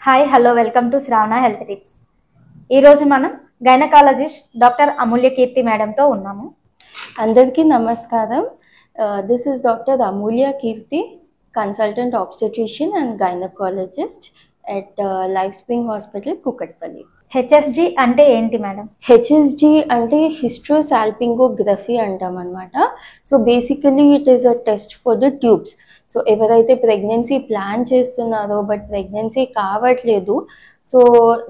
Hi hello welcome to Shravana health tips. ఈరోజు మనం gynaecologist doctor Amulya కీర్తి మేడంతో ఉన్నాము. అందరికీ నమస్కారం. This is doctor Amulya Keerthi, consultant obstetrician and gynaecologist at life spring hospital Kukatpally. HSG అంటే ఏంటి మేడం? హెచ్ఎస్జి అంటే హిస్ట్రోసాల్పింగోగ్రఫీ అంటాం అనమాట. So basically it is a test for the tubes. So ఎవరైతే ప్రెగ్నెన్సీ ప్లాన్ చేస్తున్నారో బట్ ప్రెగ్నెన్సీ కావట్లేదు, సో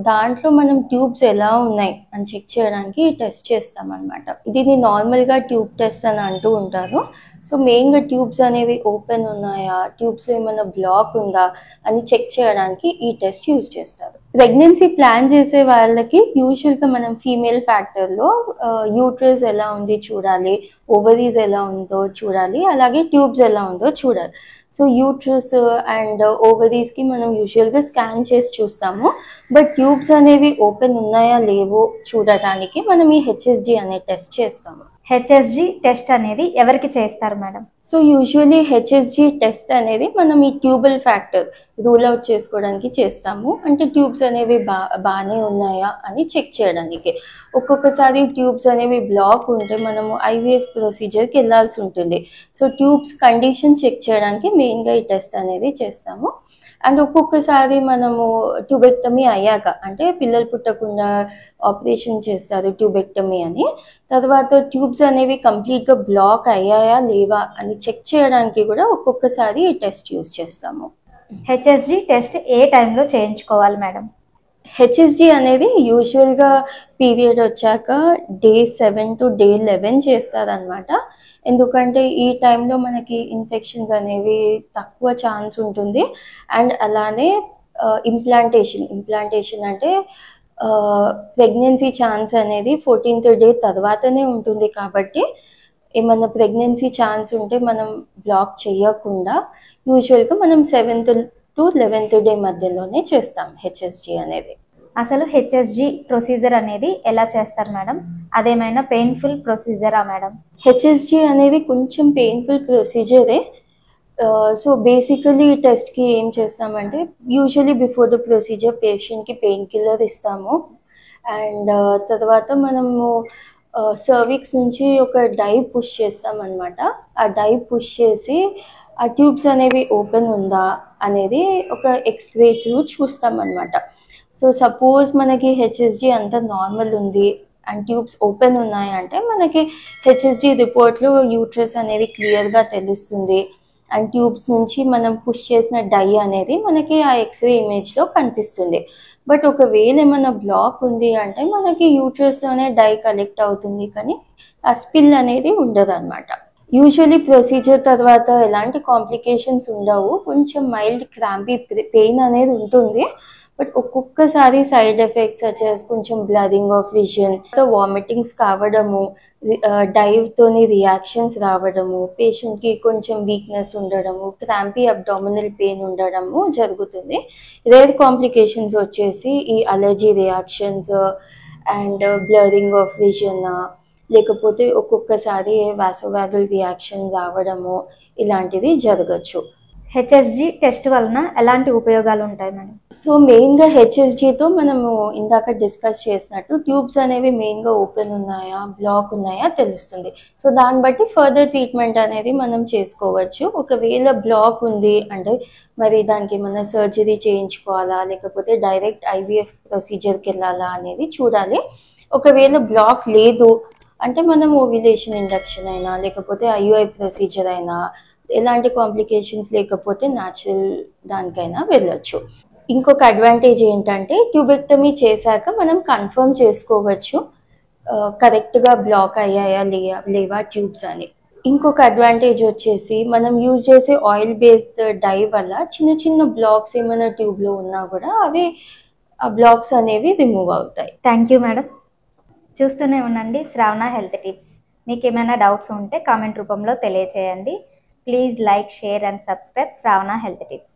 దాంట్లో మనం ట్యూబ్స్ ఎలా ఉన్నాయి అని చెక్ చేయడానికి టెస్ట్ చేస్తాం అనమాట. దీన్ని నార్మల్గా ట్యూబ్ టెస్ట్ అని అంటూ ఉంటారు. సో మెయిన్గా ట్యూబ్స్ అనేవి ఓపెన్ ఉన్నాయా, ట్యూబ్స్లో ఏమైనా బ్లాక్ ఉందా అని చెక్ చేయడానికి ఈ టెస్ట్ యూజ్ చేస్తారు. ప్రెగ్నెన్సీ ప్లాన్ చేసే వాళ్ళకి యూజువల్గా మనం ఫీమేల్ ఫ్యాక్టర్లో యూట్రస్ ఎలా ఉంది చూడాలి, ఓవరీస్ ఎలా ఉందో చూడాలి, అలాగే ట్యూబ్స్ ఎలా ఉందో చూడాలి. సో యూట్రస్ అండ్ ఓవరీస్కి మనం యూజువల్గా స్కాన్ చేసి చూస్తాము. బట్ ట్యూబ్స్ అనేవి ఓపెన్ ఉన్నాయా లేవో చూడటానికి మనం ఈ హెచ్ఎస్జి అనే టెస్ట్ చేస్తాము. హెచ్ఎస్జి టెస్ట్ అనేది ఎవరికి చేస్తారు madam? So usually HSG test అనేది మనం ఈ ట్యూబల్ ఫ్యాక్టర్ రూల్ అవుట్ చేసుకోవడానికి చేస్తాము. అంటే ట్యూబ్స్ అనేవి బాగానే ఉన్నాయా అని చెక్ చేయడానికి. ఒక్కొక్కసారి ట్యూబ్స్ అనేవి బ్లాక్ ఉంటే మనము ఐవీఎఫ్ ప్రొసీజర్కి వెళ్ళాల్సి ఉంటుంది. సో ట్యూబ్స్ కండిషన్ చెక్ చేయడానికి మెయిన్గా ఈ టెస్ట్ అనేది చేస్తాము. అండ్ ఒక్కొక్కసారి మనము ట్యూబెక్టమీ అయ్యాక, అంటే పిల్లలు పుట్టకుండా ఆపరేషన్ చేస్తారు ట్యూబెక్టమీ అని, తర్వాత ట్యూబ్స్ అనేవి కంప్లీట్గా బ్లాక్ అయ్యాయా లేవా అని చెక్ చేయడానికి కూడా ఒక్కొక్కసారి ఈ టెస్ట్ యూజ్ చేస్తాము. హెచ్ఎస్జి టెస్ట్ ఏ టైంలో చేయించుకోవాలి మేడం? హెచ్ఎస్జి అనేది యూజువల్గా పీరియడ్ వచ్చాక డే 7 to day 11 చేస్తారనమాట. ఎందుకంటే ఈ టైంలో మనకి ఇన్ఫెక్షన్స్ అనేవి తక్కువ ఛాన్స్ ఉంటుంది. అండ్ అలానే ఇంప్లాంటేషన్ అంటే ప్రెగ్నెన్సీ ఛాన్స్ అనేది 14th day తర్వాతనే ఉంటుంది. కాబట్టి ఏమన్నా ప్రెగ్నెన్సీ ఛాన్స్ ఉంటే మనం బ్లాక్ చేయకుండా యూజువల్గా మనం 7th to 11th day మధ్యలోనే చేస్తాం హెచ్ఎస్జి అనేది. అసలు హెచ్ఎస్జి ప్రొసీజర్ అనేది ఎలా చేస్తారు మేడం? అదేమైనా పెయిన్ఫుల్ ప్రొసీజరా మేడం? హెచ్ఎస్జి అనేది కొంచెం పెయిన్ఫుల్ ప్రొసీజరే. సో బేసికలీ ఈ టెస్ట్కి ఏం చేస్తామంటే యూజువలీ బిఫోర్ ద ప్రొసీజర్ పేషెంట్కి పెయిన్ కిల్లర్ ఇస్తాము. అండ్ తర్వాత మనము సర్విక్స్ నుంచి ఒక డై పుష్ చేస్తామన్నమాట. ఆ డై పుష్ చేసి ఆ ట్యూబ్స్ అనేవి ఓపెన్ ఉందా అనేది ఒక ఎక్స్రే త్రూ చూస్తామన్నమాట. సో సపోజ్ మనకి హెచ్ఎస్జి అంతా నార్మల్ ఉంది అండ్ ట్యూబ్స్ ఓపెన్ ఉన్నాయంటే మనకి హెచ్ఎస్జి రిపోర్ట్లో యూట్రస్ అనేది క్లియర్గా తెలుస్తుంది. అండ్ ట్యూబ్స్ నుంచి మనం పుష్ చేసిన డై అనేది మనకి ఆ ఎక్స్రే ఇమేజ్లో కనిపిస్తుంది. బట్ ఒకవేళ ఏమైనా బ్లాక్ ఉంది అంటే మనకి యూట్రస్లోనే డై కలెక్ట్ అవుతుంది, కానీ ఆ స్పిల్ అనేది ఉండదు అనమాట. యూజువలీ ప్రొసీజర్ తర్వాత ఎలాంటి కాంప్లికేషన్స్ ఉండవు. కొంచెం మైల్డ్ క్రాంపీ పెయిన్ అనేది ఉంటుంది. బట్ ఒక్కొక్కసారి సైడ్ ఎఫెక్ట్స్ వచ్చేసి కొంచెం బ్లరింగ్ ఆఫ్ విజన్, వామిటింగ్స్ కావడము, డైవ్తోని రియాక్షన్స్ రావడము, పేషెంట్కి కొంచెం వీక్నెస్ ఉండడము, క్రాంపీ అబ్డామినల్ పెయిన్ ఉండడము జరుగుతుంది. రేర్ కాంప్లికేషన్స్ వచ్చేసి ఈ allergy reactions and blurring of vision, లేకపోతే ఒక్కొక్కసారి వాసోవాగల్ రియాక్షన్ రావడము, ఇలాంటిది జరగచ్చు. హెచ్ఎస్జి టెస్ట్ వలన ఎలాంటి ఉపయోగాలు ఉంటాయి మేడం? సో మెయిన్గా హెచ్ఎస్జితో మనము ఇందాక డిస్కస్ చేసినట్టు ట్యూబ్స్ అనేవి మెయిన్గా ఓపెన్ ఉన్నాయా బ్లాక్ ఉన్నాయా తెలుస్తుంది. సో దాన్ని బట్టి ఫర్దర్ ట్రీట్మెంట్ అనేది మనం చేసుకోవచ్చు. ఒకవేళ బ్లాక్ ఉంది అంటే మరి దానికి ఏమైనా సర్జరీ చేయించుకోవాలా లేకపోతే డైరెక్ట్ ఐవీఎఫ్ ప్రొసీజర్కి వెళ్ళాలా అనేది చూడాలి. ఒకవేళ బ్లాక్ లేదు అంటే మనం ఓవ్యులేషన్ ఇండక్షన్ అయినా లేకపోతే ఐయుఐ ప్రొసీజర్ అయినా, ఎలాంటి కాంప్లికేషన్స్ లేకపోతే న్యాచురల్ దానికైనా వెళ్ళొచ్చు. ఇంకొక అడ్వాంటేజ్ ఏంటంటే ట్యూబెక్టమీ చేశాక మనం కన్ఫర్మ్ చేసుకోవచ్చు కరెక్ట్గా బ్లాక్ అయ్యాయా లేవా ట్యూబ్స్ అని. ఇంకొక అడ్వాంటేజ్ వచ్చేసి మనం యూజ్ చేసే ఆయిల్ బేస్డ్ డై వల్ల చిన్న చిన్న బ్లాక్స్ ఏమైనా ట్యూబ్లో ఉన్నా కూడా అవి ఆ బ్లాక్స్ అనేవి రిమూవ్ అవుతాయి. Thank you madam. చూస్తూనే ఉండండి శ్రావణ హెల్త్ టిప్స్. మీకు ఏమైనా డౌట్స్ ఉంటే కామెంట్ రూపంలో తెలియజేయండి. Please like, share and subscribe Ravana Health Tips.